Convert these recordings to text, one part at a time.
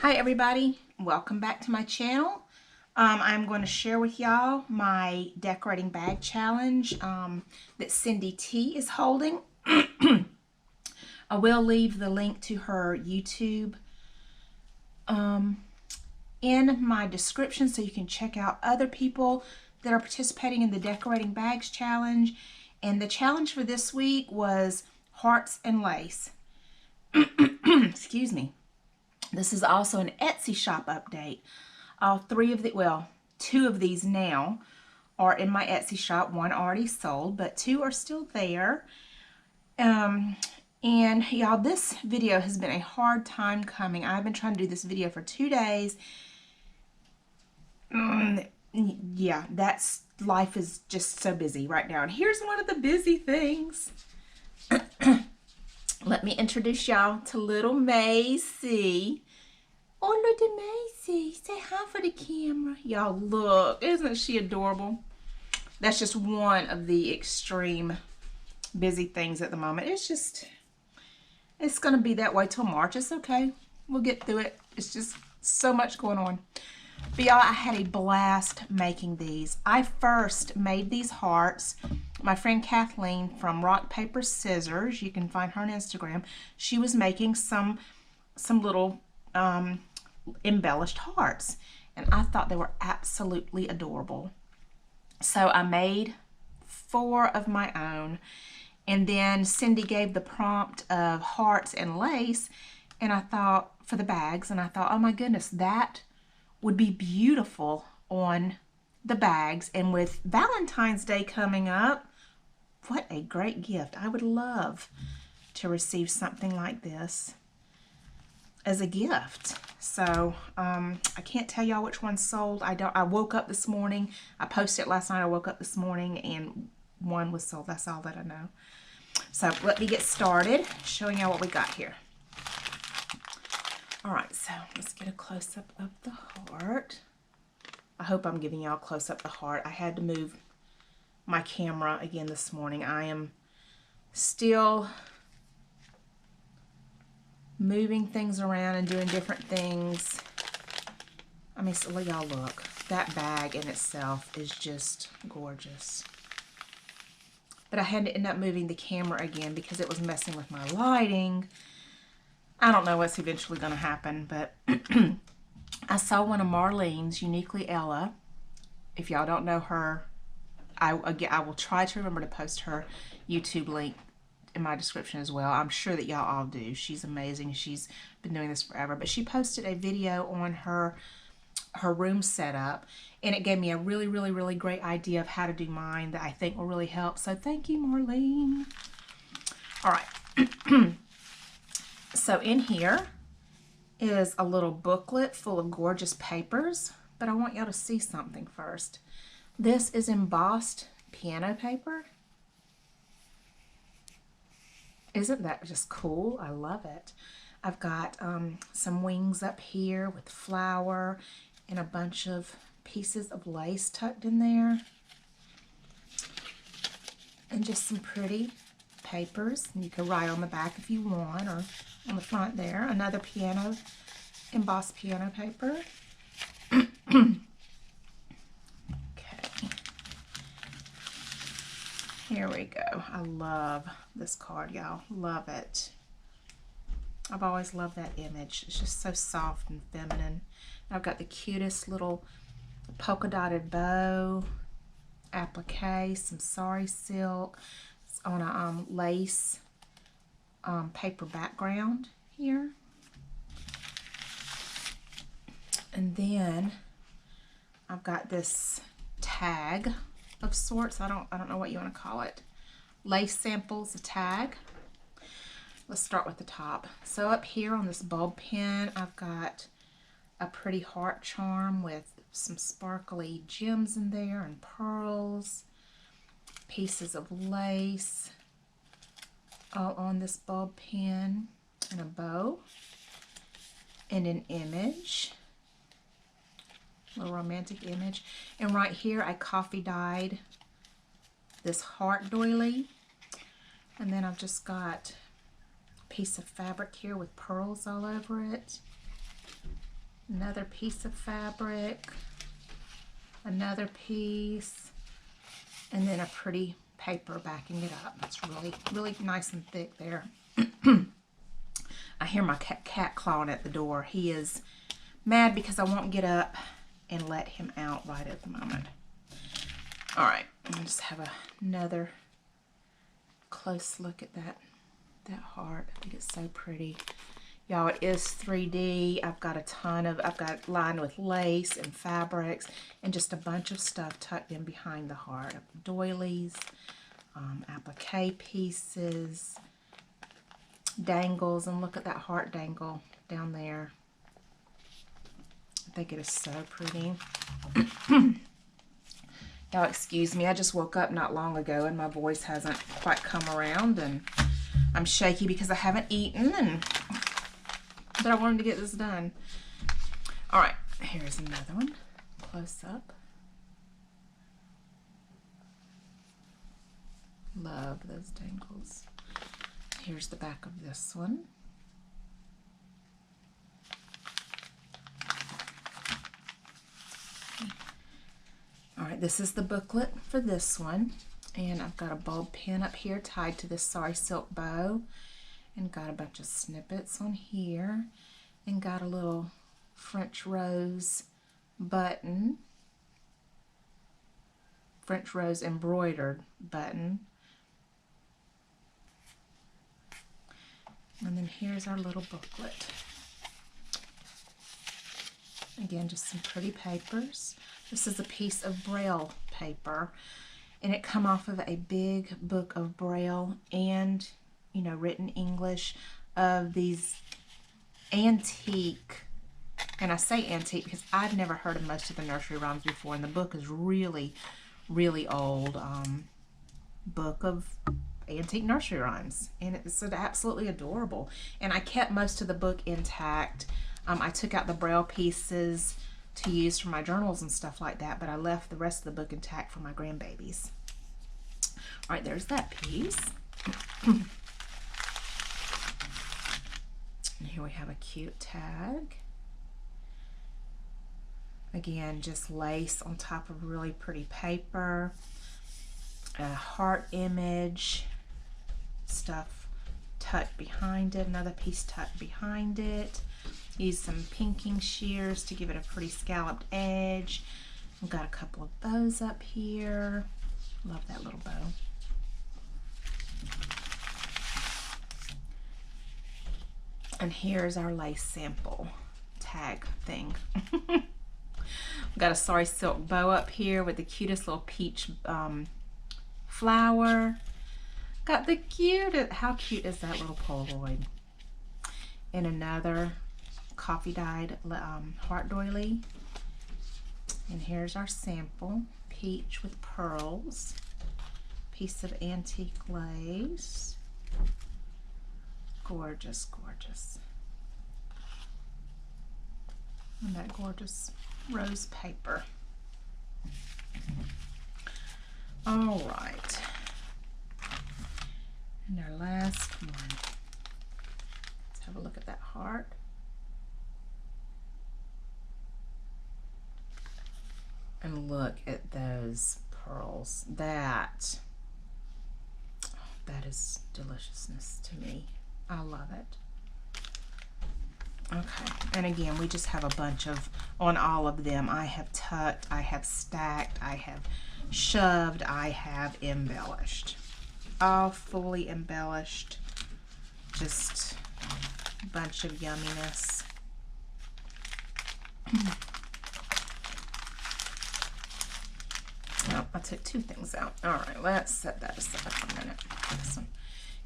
Hi everybody, welcome back to my channel. I'm going to share with y'all my decorating bag challenge that Cindy T is holding. I will leave the link to her YouTube in my description so you can check out other people that are participating in the decorating bags challenge. And the challenge for this week was hearts and lace. Excuse me. This is also an Etsy shop update. All three of the, well, two of these now are in my Etsy shop. One already sold, but two are still there. And y'all, this video has been a hard time coming. I've been trying to do this video for 2 days. Yeah, life is just so busy right now. And here's one of the busy things. Let me introduce y'all to little Macy. Oh, little Macy, say hi for the camera. Y'all look, isn't she adorable? That's just one of the extreme busy things at the moment. It's going to be that way till March. It's okay. We'll get through it. It's just so much going on. But y'all, I had a blast making these. I first made these hearts. My friend Kathleen from Rock, Paper, Scissors, you can find her on Instagram, she was making some little embellished hearts. And I thought they were absolutely adorable. So I made 4 of my own. And then Cindy gave the prompt of hearts and lace. And I thought, for the bags, and I thought, oh my goodness, that would be beautiful on the bags. And with Valentine's Day coming up, what a great gift. I would love to receive something like this as a gift. So I can't tell y'all which one sold. I woke up this morning, I posted it last night, I woke up this morning and one was sold. That's all that I know. So let me get started showing y'all what we got here. All right, so let's get a close-up of the heart. I hope I'm giving y'all a close-up of the heart. I had to move my camera again this morning. I am still moving things around and doing different things. I mean, so y'all look. That bag in itself is just gorgeous. But I had to end up moving the camera again because it was messing with my lighting. I don't know what's eventually going to happen, but I saw one of Marlene's, Uniquely Ella. If y'all don't know her, I will try to remember to post her YouTube link in my description as well. I'm sure that y'all all do. She's amazing. She's been doing this forever. But she posted a video on her room setup, and it gave me a really great idea of how to do mine that I think will really help. So thank you, Marlene. All right. So in here is a little booklet full of gorgeous papers, but I want y'all to see something first. This is embossed piano paper. Isn't that just cool? I love it. I've got some wings up here with flower and a bunch of pieces of lace tucked in there. And just some pretty papers. And you can write on the back if you want, or on the front there. Another embossed piano paper. Okay. Here we go. I love this card, y'all. Love it. I've always loved that image. It's just so soft and feminine. I've got the cutest little polka dotted bow, applique, some sari silk. It's on a lace paper background here. And then I've got this tag of sorts. I don't know what you want to call it. Lace samples, a tag. Let's start with the top. So up here on this bulb pin, I've got a pretty heart charm with some sparkly gems in there and pearls, pieces of lace, all on this bulb pin, and a bow, and an image, a little romantic image. And right here I coffee dyed this heart doily, and then I've just got a piece of fabric here with pearls all over it. Another piece of fabric, another piece, and then a pretty paper backing it up. It's really, really nice and thick there. I hear my cat clawing at the door. He is mad because I won't get up and let him out right at the moment. All right, I'll just have another close look at that heart. I think it's so pretty. Y'all, it is 3D. I've got it lined with lace and fabrics and just a bunch of stuff tucked in behind the heart. Doilies, applique pieces, dangles, and look at that heart dangle down there. I think it is so pretty. Y'all, excuse me, I just woke up not long ago and my voice hasn't quite come around, and I'm shaky because I haven't eaten, but I wanted to get this done. All right, here's another one, close up. Love those dangles. Here's the back of this one. All right, this is the booklet for this one. And I've got a bulb pin up here tied to this sari silk bow. And got a bunch of snippets on here. And got a little French rose button. French rose embroidered button. And then here's our little booklet. Again, just some pretty papers. This is a piece of Braille paper, and it come off of a big book of Braille and, you know, written English of these antique, and I say antique because I've never heard of most of the nursery rhymes before, and the book is really, really old book of antique nursery rhymes, and it's absolutely adorable. And I kept most of the book intact. I took out the Braille pieces to use for my journals and stuff like that, but I left the rest of the book intact for my grandbabies. All right, there's that piece. And here we have a cute tag. Again, just lace on top of really pretty paper. A heart image, stuff tucked behind it, another piece tucked behind it. Use some pinking shears to give it a pretty scalloped edge. I've got a couple of bows up here. Love that little bow. And here's our lace sample tag thing. We've got a sari silk bow up here with the cutest little peach flower. Got the cutest, how cute is that little Polaroid? And another coffee dyed heart doily. And here's our sample, peach with pearls, piece of antique lace. Gorgeous, gorgeous. And that gorgeous rose paper. All right. And our last one. Let's have a look at that heart. And look at those pearls. That is deliciousness to me. I love it. Okay, and again, we just have a bunch of, on all of them, I have tucked, I have stacked, I have shoved, I have embellished. All fully embellished. Just a bunch of yumminess. Oh, I took two things out. All right, let's set that aside for a minute.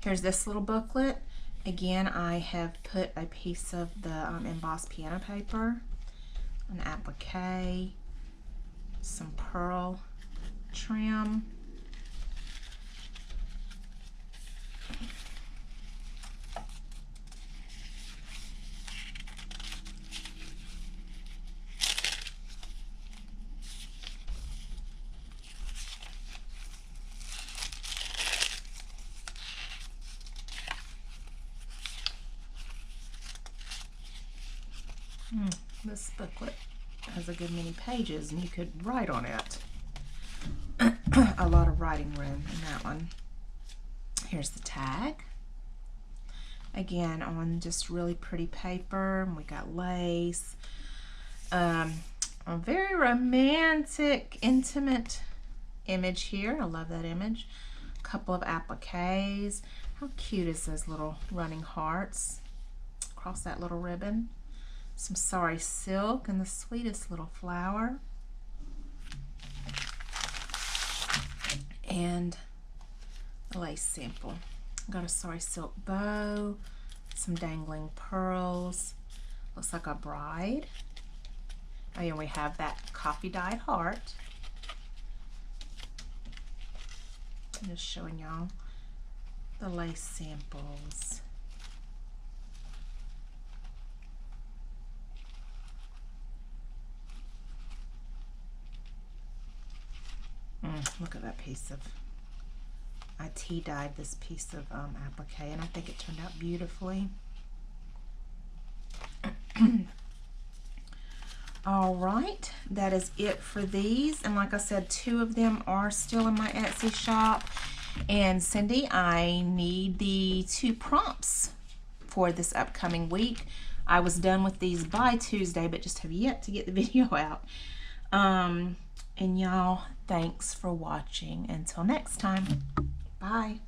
Here's this little booklet. Again, I have put a piece of the embossed piano paper, an applique, some pearl trim, This booklet has a good many pages and you could write on it. A lot of writing room in that one. Here's the tag. Again, on just really pretty paper. We got lace. A very romantic, intimate image here. I love that image. A couple of appliques. How cute is those little running hearts across that little ribbon? Some sari silk and the sweetest little flower. And a lace sample. Got a sari silk bow, some dangling pearls. Looks like a bride. Oh yeah, we have that coffee dyed heart. I'm just showing y'all the lace samples. Look at that piece of, I tea dyed this piece of applique, and I think it turned out beautifully. All right, that is it for these. And like I said, 2 of them are still in my Etsy shop. And Cindy, I need the 2 prompts for this upcoming week. I was done with these by Tuesday, but just have yet to get the video out. And y'all, thanks for watching. Until next time, bye.